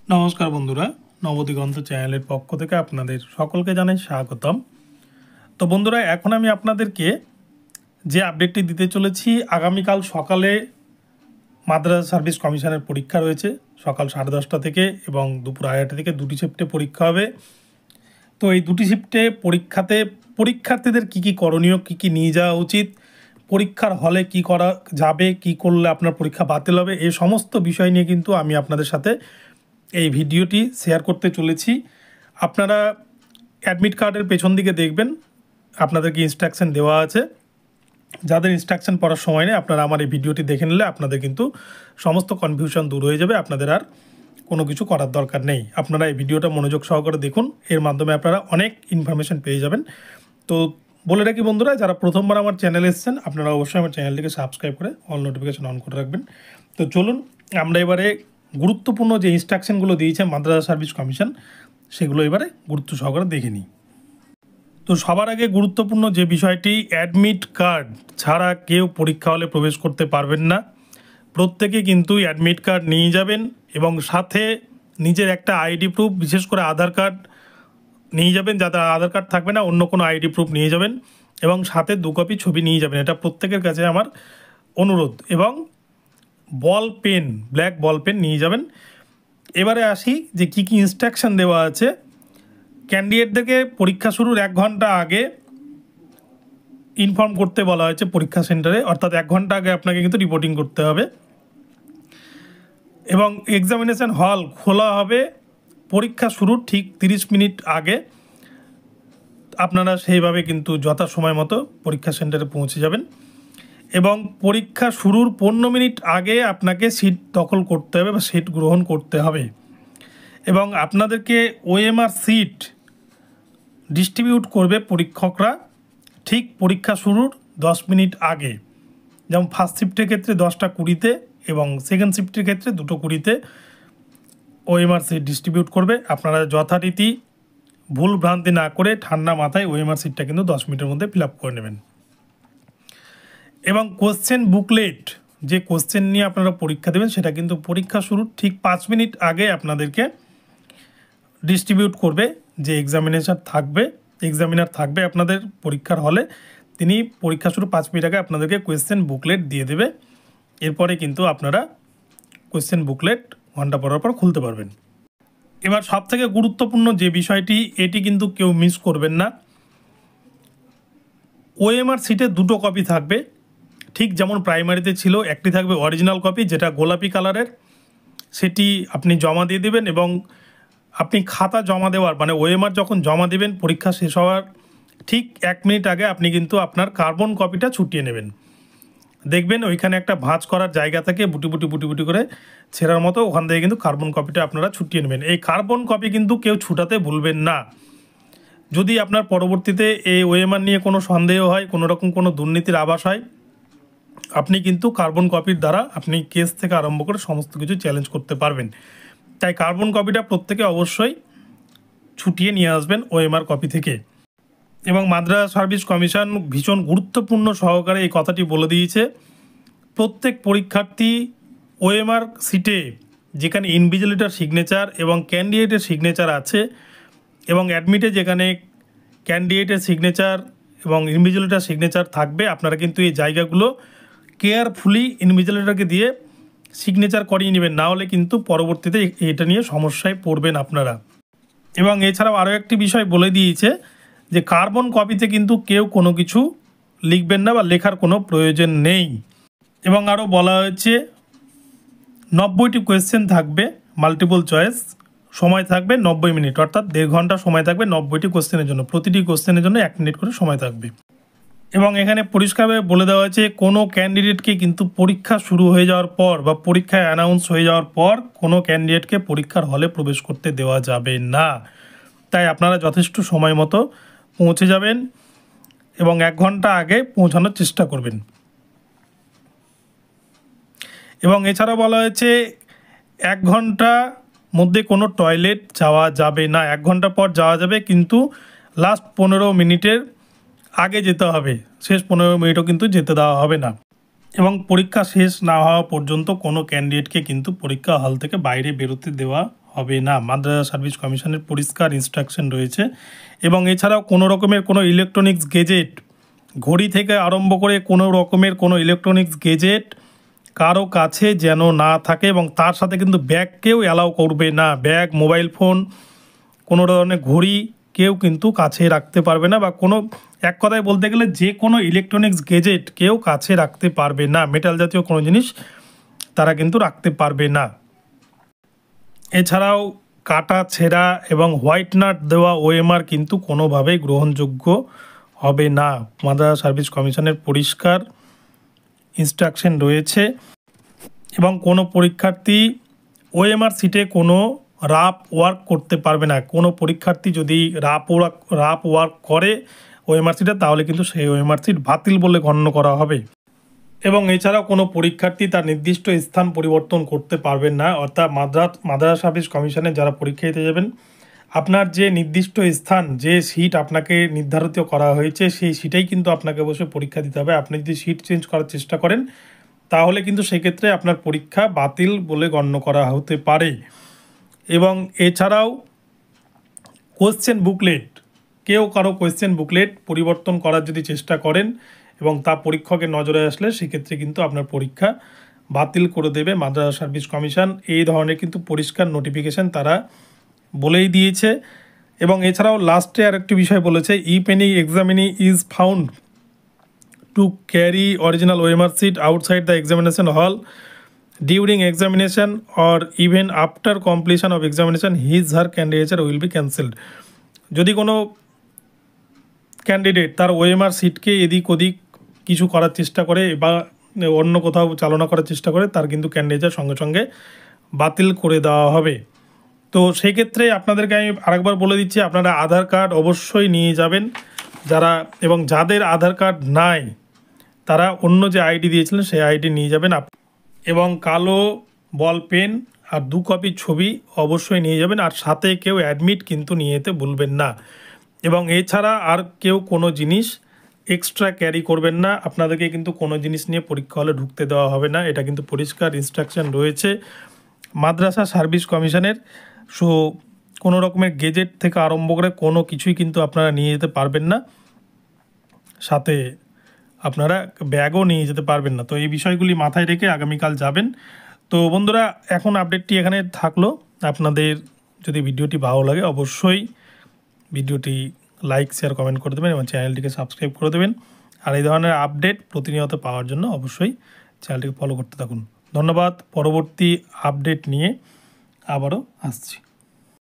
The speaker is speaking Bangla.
নমস্কার বন্ধুরা, নবদিগন্ত চ্যানেলের পক্ষ থেকে আপনাদের সকলকে জানাই স্বাগতম। তো বন্ধুরা, এখন আমি আপনাদেরকে যে আপডেটটি দিতে চলেছি, আগামীকাল সকালে মাদ্রাসা সার্ভিস কমিশনের পরীক্ষা রয়েছে সকাল 10:30 থেকে এবং দুপুর 2:30 থেকে দুটি শিফটে পরীক্ষা হবে। তো এই দুটি শিফটে পরীক্ষাতে পরীক্ষার্থীদের কী করণীয়, কী নিয়ে যাওয়া উচিত, পরীক্ষার হলে কি করা যাবে, কি করলে আপনার পরীক্ষা বাতিল হবে, এই সমস্ত বিষয় নিয়ে কিন্তু আমি আপনাদের সাথে এই ভিডিওটি শেয়ার করতে চলেছি। আপনারা অ্যাডমিট কার্ডের পেছন দিকে দেখবেন, আপনাদেরকে ইনস্ট্রাকশন দেওয়া আছে। যাদের ইনস্ট্রাকশন পড়ার সময় নেই, আপনারা আমার এই ভিডিওটি দেখে নিলে আপনাদের কিন্তু সমস্ত কনফিউশন দূর হয়ে যাবে, আপনাদের আর কোনো কিছু করার দরকার নেই। আপনারা এই ভিডিওটা মনোযোগ সহকারে দেখুন, এর মাধ্যমে আপনারা অনেক ইনফরমেশন পেয়ে যাবেন। তো বলে রাখি বন্ধুরা, যারা প্রথমবার আমার চ্যানেলে এসেছেন, আপনারা অবশ্যই আমার চ্যানেলটিকে সাবস্ক্রাইব করে অল নোটিফিকেশন অন করে রাখবেন। তো চলুন আমরা এবারে গুরুত্বপূর্ণ যে ইনস্ট্রাকশনগুলো দিয়েছে মাদ্রাসা সার্ভিস কমিশন, সেগুলো এবারে গুরুত্ব সহকারে দেখে নিই। তো সবার আগে গুরুত্বপূর্ণ যে বিষয়টি, অ্যাডমিট কার্ড ছাড়া কেউ পরীক্ষা হলে প্রবেশ করতে পারবেন না। প্রত্যেকে কিন্তু অ্যাডমিট কার্ড নিয়ে যাবেন এবং সাথে নিজের একটা আইডি প্রুফ, বিশেষ করে আধার কার্ড নিয়ে যাবেন। যাদের আধার কার্ড থাকবে না, অন্য কোনো আইডি প্রুফ নিয়ে যাবেন এবং সাথে 2 কপি ছবি নিয়ে যাবেন। এটা প্রত্যেকের কাছে আমার অনুরোধ। এবং ball pen, black ball pen নিয়ে যাবেন। এবারে আসি যে কী ইনস্ট্রাকশন দেওয়া আছে। ক্যান্ডিডেটদেরকে পরীক্ষা শুরুর 1 ঘন্টা আগে ইনফর্ম করতে বলা হয়েছে পরীক্ষা সেন্টারে, অর্থাৎ 1 ঘন্টা আগে আপনাকে কিন্তু রিপোর্টিং করতে হবে। এবং এক্সামিনেশন হল খোলা হবে পরীক্ষা শুরুর ঠিক 30 মিনিট আগে। আপনারা সেইভাবে কিন্তু যথাসময় মতো পরীক্ষা সেন্টারে পৌঁছে যাবেন এবং পরীক্ষা শুরুর 15 মিনিট আগে আপনাকে সিট দখল করতে হবে বা সিট গ্রহণ করতে হবে। এবং আপনাদেরকে ওএমআর সিট ডিস্ট্রিবিউট করবে পরীক্ষকরা ঠিক পরীক্ষা শুরুর 10 মিনিট আগে। যেমন ফার্স্ট শিফটের ক্ষেত্রে 10টা 20-তে এবং সেকেন্ড শিফটের ক্ষেত্রে 2টো 20-তে ওএমআর সিট ডিস্ট্রিবিউট করবে। আপনারা যথারীতি ভুল ভ্রান্তি না করে ঠান্ডা মাথায় ওএমআর সিটটা কিন্তু 10 মিনিটের মধ্যে ফিল আপ করে নেবেন। এবং কোশ্চেন বুকলেট, যে কোশ্চেন নিয়ে আপনারা পরীক্ষা দেবেন, সেটা কিন্তু পরীক্ষা শুরুর ঠিক 5 মিনিট আগে আপনাদেরকে ডিস্ট্রিবিউট করবে। যে এক্সামিনার থাকবে আপনাদের পরীক্ষার হলে, তিনি পরীক্ষা শুরু 5 মিনিট আগে আপনাদেরকে কোয়েশ্চেন বুকলেট দিয়ে দেবে। এরপরে কিন্তু আপনারা কোয়েশ্চেন বুকলেট ঘন্টা পর খুলতে পারবেন। এবার সবথেকে গুরুত্বপূর্ণ যে বিষয়টি, এটি কিন্তু কেউ মিস করবেন না। ওএমআর সিটে 2টো কপি থাকবে, ঠিক যেমন প্রাইমারিতে ছিল। একটি থাকবে অরিজিনাল কপি, যেটা গোলাপি কালারের, সেটি আপনি জমা দিয়ে দেবেন এবং আপনি খাতা জমা দেওয়ার মানে ওএমআর যখন জমা দেবেন পরীক্ষা শেষ হওয়ার ঠিক 1 মিনিট আগে আপনি কিন্তু আপনার কার্বন কপিটা ছুটিয়ে নেবেন। দেখবেন ওইখানে একটা ভাঁজ করার জায়গা থেকে বুটি বুটি করে ছেঁড়ার মতো, ওখান থেকে কিন্তু কার্বন কপিটা আপনারা ছুটিয়ে নেবেন। এই কার্বন কপি কিন্তু কেউ ছুটাতে ভুলবেন না। যদি আপনার পরবর্তীতে এই ওএমআর নিয়ে কোনো সন্দেহ হয়, কোনো রকম কোনো দুর্নীতির আভাস হয়, আপনি কিন্তু কার্বন কপির দ্বারা আপনি কেস থেকে আরম্ভ করে সমস্ত কিছু চ্যালেঞ্জ করতে পারবেন। তাই কার্বন কপিটা প্রত্যেকে অবশ্যই ছুটিয়ে নিয়ে আসবেন ওএমআর কপি থেকে। এবং মাদ্রাসা সার্ভিস কমিশন ভীষণ গুরুত্বপূর্ণ সহকারে এই কথাটি বলে দিয়েছে, প্রত্যেক পরীক্ষার্থী ওএমআর সিটে যেখানে ইনভিজিলেটর সিগনেচার এবং ক্যান্ডিডেটের সিগনেচার আছে এবং অ্যাডমিটে যেখানে ক্যান্ডিডেটের সিগনেচার এবং ইনভিজিলেটর সিগনেচার থাকবে, আপনারা কিন্তু এই জায়গাগুলো কেয়ারফুলি ইনভিজিলেটরকে দিয়ে সিগনেচার করিয়ে নেবেন, না হলে কিন্তু পরবর্তীতে এটা নিয়ে সমস্যায় পড়বেন আপনারা। এবং এছাড়াও আরও একটি বিষয় বলে দিয়েছে যে কার্বন কপিতে কিন্তু কেউ কোনো কিছু লিখবেন না বা লেখার কোনো প্রয়োজন নেই। এবং আরও বলা হয়েছে 90টি কোয়েশ্চেন থাকবে, মাল্টিপল চয়েস, সময় থাকবে 90 মিনিট, অর্থাৎ 1.5 ঘন্টা সময় থাকবে 90টি কোয়েশ্চেনের জন্য। প্রতিটি কোয়েশ্চেনের জন্য 1 মিনিট করে সময় থাকবে। এবং এখানে পরিষ্কারভাবে বলে দেওয়া হয়েছে কোনো ক্যান্ডিডেটকে কিন্তু পরীক্ষা শুরু হয়ে যাওয়ার পর বা পরীক্ষায় অ্যানাউন্স হয়ে যাওয়ার পর কোনো ক্যান্ডিডেটকে পরীক্ষার হলে প্রবেশ করতে দেওয়া যাবে না। তাই আপনারা যথেষ্ট সময় মতো পৌঁছে যাবেন এবং 1 ঘন্টা আগে পৌঁছানোর চেষ্টা করবেন। এবং এছাড়া বলা হয়েছে 1 ঘন্টা মধ্যে কোনো টয়লেট যাওয়া যাবে না। 1 ঘন্টা পর যাওয়া যাবে, কিন্তু লাস্ট 15 মিনিটের আগে যেতে হবে, শেষ 15 মিনিটও কিন্তু যেতে দেওয়া হবে না। এবং পরীক্ষা শেষ না হওয়া পর্যন্ত কোনো ক্যান্ডিডেটকে কিন্তু পরীক্ষা হল থেকে বাইরে বেরোতে দেওয়া হবে না। মাদ্রাসা সার্ভিস কমিশনের পরিষ্কার ইনস্ট্রাকশন রয়েছে। এবং এছাড়াও কোনো রকমের কোনো ইলেকট্রনিক্স গেজেট, ঘড়ি থেকে আরম্ভ করে কোনো রকমের কোনো ইলেকট্রনিক্স গেজেট কারো কাছে যেন না থাকে, এবং তার সাথে কিন্তু ব্যাগকেও অ্যালাউ করবে না। ব্যাগ, মোবাইল ফোন, কোনো ধরনের ঘড়ি কেউ কিন্তু কাছে রাখতে পারবে না, বা কোনো, এক কথায় বলতে গেলে যে কোনো ইলেকট্রনিক্স গেজেট কেউ কাছে রাখতে পারবে না। মেটাল জাতীয় কোনো জিনিস তারা কিন্তু রাখতে পারবে না। এছাড়াও কাটা ছেঁড়া এবং হোয়াইটনার দেওয়া ওএমআর কিন্তু কোনোভাবেই গ্রহণযোগ্য হবে না। মাদ্রাসা সার্ভিস কমিশনের পরিষ্কার ইনস্ট্রাকশন রয়েছে। এবং কোনো পরীক্ষার্থী ওএমআর সিটে কোনো রাফ ওয়ার্ক করতে পারবে না। কোনো পরীক্ষার্থী যদি রাফ ওয়ার্ক করে ওএমআর সিটে, তাহলে কিন্তু সেই ওএমআর সিট বাতিল বলে গণ্য করা হবে। এবং এছাড়াও কোনো পরীক্ষার্থী তার নির্দিষ্ট স্থান পরিবর্তন করতে পারবেন না। অর্থাৎ মাদ্রাসা সার্ভিস কমিশনে যারা পরীক্ষা দিতে যাবেন, আপনার যে নির্দিষ্ট স্থান, যে সিট আপনাকে নির্ধারিত করা হয়েছে, সেই সিটেই কিন্তু আপনাকে বসে পরীক্ষা দিতে হবে। আপনি যদি সিট চেঞ্জ করার চেষ্টা করেন, তাহলে কিন্তু সেক্ষেত্রে আপনার পরীক্ষা বাতিল বলে গণ্য করা হতে পারে। এবং এছাড়াও কোয়েশ্চেন বুকলেট, কেউ কারো কোয়েশ্চেন বুকলেট পরিবর্তন করার যদি চেষ্টা করেন এবং তা পরীক্ষকের নজরে আসলে, সেক্ষেত্রে কিন্তু আপনার পরীক্ষা বাতিল করে দেবে মাদ্রাসা সার্ভিস কমিশন। এই ধরনের কিন্তু পরিষ্কার নোটিফিকেশান তারা বলেই দিয়েছে। এবং এছাড়াও লাস্টে আরেকটি বিষয় বলেছে, if any examinee is found to carry original OMR sheet outside the examination হল during examination or even after completion of examination his her candidature will be cancelled. যদি কোনো ক্যান্ডিডেট তার ওএমআর সিটকে এদিক ওদিক কিছু করার চেষ্টা করে বা অন্য কোথাও চালনা করার চেষ্টা করে, তার কিন্তু ক্যান্ডিডেচার সঙ্গে সঙ্গে বাতিল করে দেওয়া হবে। তো সেই ক্ষেত্রে আপনাদেরকে আমি আরেকবার বলে দিচ্ছি, আপনারা আধার কার্ড অবশ্যই নিয়ে যাবেন যারা, এবং যাদের আধার কার্ড নাই তারা অন্য যে আইডি দিয়েছিলেন সেই আইডি নিয়ে যাবেন। এবং কালো বল পেন আর 2 কপি ছবি অবশ্যই নিয়ে যাবেন। আর সাথে কেউ অ্যাডমিট কিন্তু নিয়ে যেতে ভুলবেন না। এবং এছাড়া আর কেউ কোনো জিনিস এক্সট্রা ক্যারি করবেন না। আপনাদেরকে কিন্তু কোনো জিনিস নিয়ে পরীক্ষা হলে ঢুকতে দেওয়া হবে না। এটা কিন্তু পরিষ্কার ইনস্ট্রাকশন রয়েছে মাদ্রাসা সার্ভিস কমিশনের। সো কোনো রকমের গেজেট থেকে আরম্ভ করে কোনো কিছুই কিন্তু আপনারা নিয়ে যেতে পারবেন না, সাথে আপনারা ব্যাগও নিয়ে যেতে পারবেন না। তো এই বিষয়গুলি মাথায় রেখে আগামীকাল যাবেন। তো বন্ধুরা, এখন আপডেটটি এখানে থাকলো। আপনাদের যদি ভিডিওটি ভালো লাগে অবশ্যই ভিডিওটি লাইক, শেয়ার, কমেন্ট করে দেবেন এবং চ্যানেলটিকে সাবস্ক্রাইব করে দেবেন। আর এই ধরনের আপডেট প্রতিনিয়ত পাওয়ার জন্য অবশ্যই চ্যানেলটিকে ফলো করতে থাকুন। ধন্যবাদ। পরবর্তী আপডেট নিয়ে আবারও আসছি।